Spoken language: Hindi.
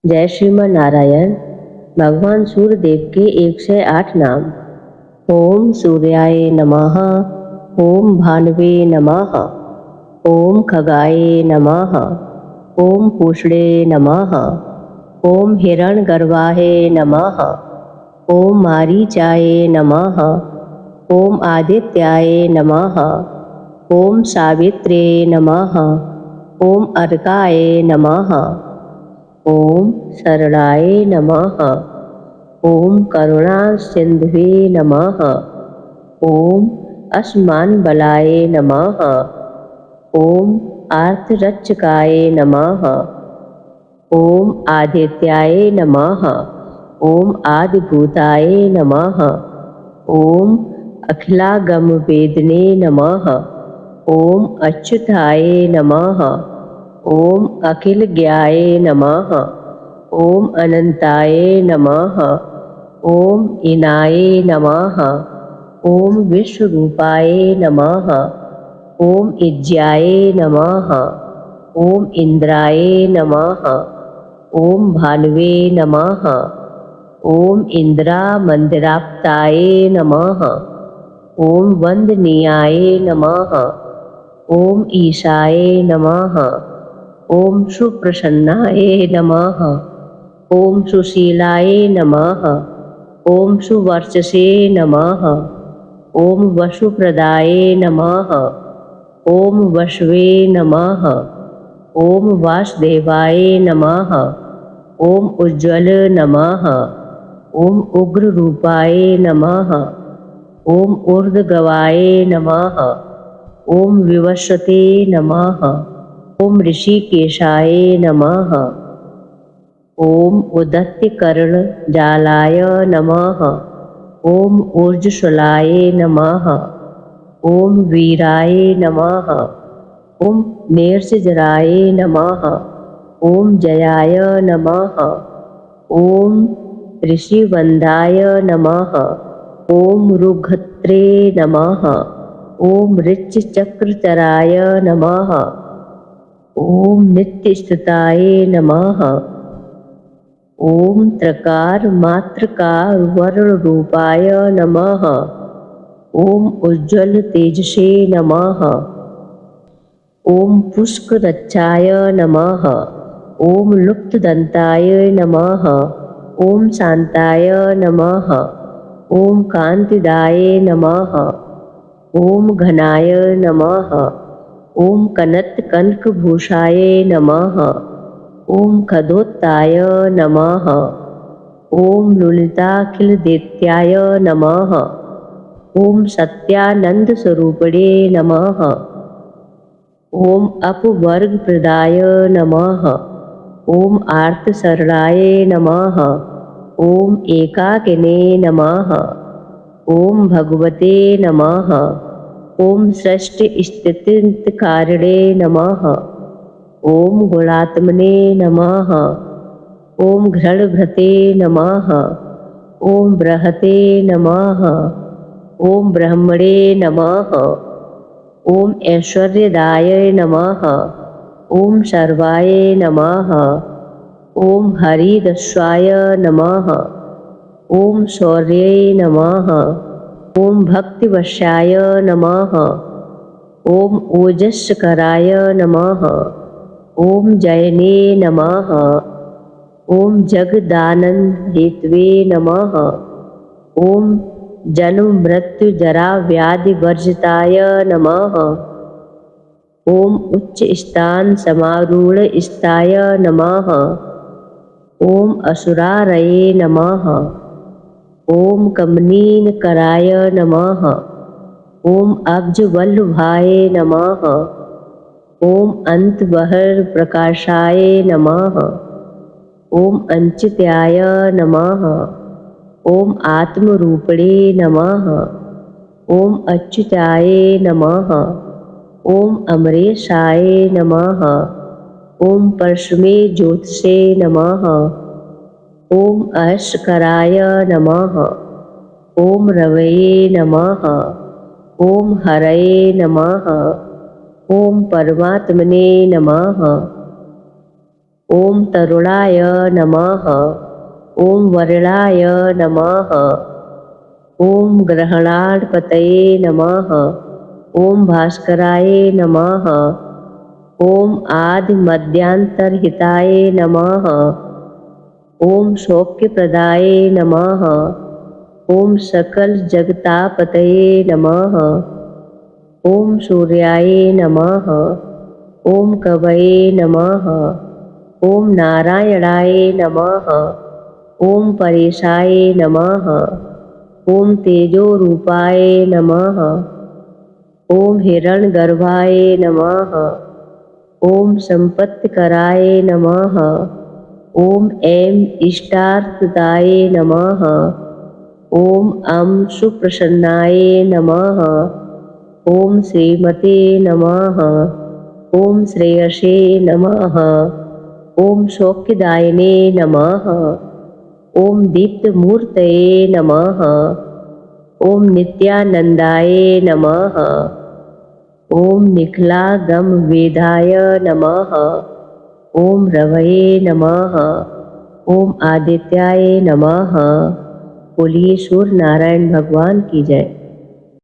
जय श्रीमन नारायण। भगवान सूर्यदेव के 108 नाम। ओम सूर्याय नमः, ओम भानवे नमः, ओम खगाय नमः, ओम पूषणे नमः, ओम हिरण्यगर्भाय नमः, ओम मारीचाय नमः, ओम आदित्याय नमः, ओम सावित्रे नमः, ओम अर्काय नमः, ओम सरलाय नमः, ओम करुणा सिंधवे नमः, ओम अस्मान बलाय नमः, ओम आर्तरक्षकाय नमः, ओम आदित्याय नमः, ओम आदिभूताय नमः, ओम अखिलागम वेदने नमः, ओम अच्युताय नमः, ओम अखिल ज्ञाय नमः, ओम अनंताय नमः, ओम इनाय नमः, ओम विश्वरूपाय नमः, ओम इज्याय नमः, ओम इंद्राय नमः, ओम भानुवे नमः, ओम इंद्रा मंदिराप्ताय नमः, ओम वंदनीयाय नमः, ओम ईशाय नमः, ओम सुप्रसन्नाय नमः, ओम सुशीलाय नमः, ओम सुवर्चसे नमः, ओम वसुप्रदाय नमः, ओम वसवे नमः, ओम वासुदेवाय नमः, ओम उज्ज्वल नमः, ओम उग्र रूपाय नमः, ओम ऊर्ध्वगवाय नमः, ओम विवस्वते नमः, ओम ऋषिकेशाय नमः, ओम उदत्तकर्ण जालाय नमः, ओम ऊर्जस्वलाय नमः, ओम वीराय नमः, ओम नेर्सिजराय नमः, ओम जयाय नमः, ओम ऋषिवंदाय नमः, ओम रुघत्रे नमः, ओम ऋक्षचक्रचराय नमः, ओम नित्यस्थिताय नमः, ओम त्रकार मात्रकार वर्ण रूपाय नमः, ओम उज्ज्वल तेजसे नमः, ओम पुष्करक्षाय नमः, ओम लुप्तदंताय नमः, ओम शांताय नमः, ओम कांतिदाय नमः, ओम घनाय नमः, ओम कनत कनकभूषाय नमः, ओम खदोत्ताय नमः, ओम ललिताखिलदैत्याय नमः, ओम सत्यानंद स्वरूपिणे नमः, ओम अपवर्गप्रदाय नमः, ओम आर्तसरलाय नमः, ओम एकाकिने नमः, ओम भगवते नमः, ओम सृष्टिस्थितिकारिणे नमः, ओम गुणात्मने नमः, ओम घृणभृते नमः, ओम बृहते नमः, ओम ब्रह्मणे नमः, ओम ऐश्वर्यदाय नमः, ओम सर्वाय नमः, ओम हरिदस्वाय नमः, ओम शौर्ये नमः, ओम भक्तिवशाय नमः, ओम ओजस्कराय नमः, ओम जयने नमः, ओम जगदानंद हेतवे नमः, ओम जन्म मृत्यु जरा व्याधि वर्जिताय नमः, ओम उच्च स्थान समारूढ़ स्थाय नमः, ओम असुरारये नमः, ओम कमनीन कराय नमः, ओम अब्जवल्लभाय नमः, ओम अंतबहर प्रकाशाय नमः, ओम अंचित्याय नमः, ओम आत्मरूपिणे नमः, ओम अच्युताय नमः, ओम अमरेशाय नमः, ओम परस्मे ज्योतिषे नमः, ओम अश्कराय नमः, ओम रवये नमः, ओम हरये नमः, ओम परमात्मने नमः, ओम तरुणाय नमः। ओम वरणाय नमः। ओम ग्रहणाधिपतये नमः। ओम भास्कराय नमः। ओम आदि मध्यांतरहिताय नमः। ओम सौख्यप्रदाय नमः। ओम सकल जगतापतये नमः। ओम सूर्याय नमः। ओम कवये नमः। ओम नारायणाय नमः। ओम परेशाय नमः। ओम तेजोरूपाय नमः। ओम हिरण्यगर्भाय नमः। ओम संपत्तिकराय नमः। ओम ऐं इष्टार्थदाय नमः। ओम सुप्रसन्नाय नमः। ओम श्रीमते नमः। ओम श्रेयसे नमः। ओम सौख्यदायिने नमः। ओम दीप्तमूर्तये नमः। ओम नित्यानंदाय नमः। ओम निखिलागम वेदाय नमः। ओम रवये नमः। ओम आदित्याय नमः। बोलिए सूर्य नारायण भगवान की जय।